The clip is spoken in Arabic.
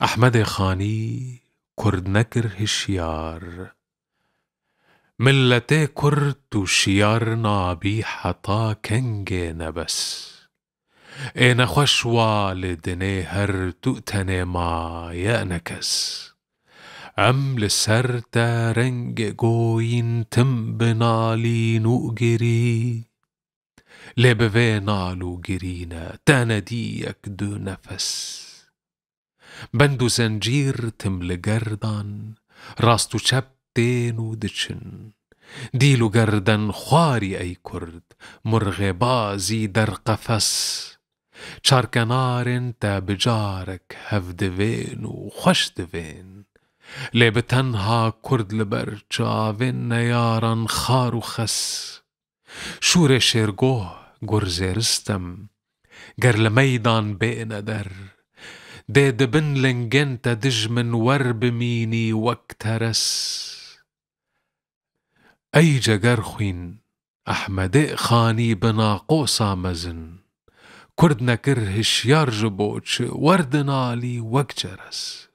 أحمد خانی کرد نکر هشیار ملت کرد و شیار نابی حتا کنگ نبس این خوش والدنه هر تؤتن ما یأنکس ام لسر ترنگ گوین تم بنالی نوگری لبوه نالو گرینه تندیک دو نفس بند و زنجیر تم لگردان راست و چپ دین و دچن دیل و گردن خواری ای کرد مرغ بازی در قفس چارکنارن تا بجارک هفدوین و خوش دوین لب تنها کرد لبر چاوین نیاران خار و خس شور شیرگوه گرز رستم گر لمیدان بین در دي دبن لنجنت دج من ور بميني وكترس أي جگر خوين أحمد خاني بناقوسا مزن كرد نكر هشيار جبوش وردنالي وكجرس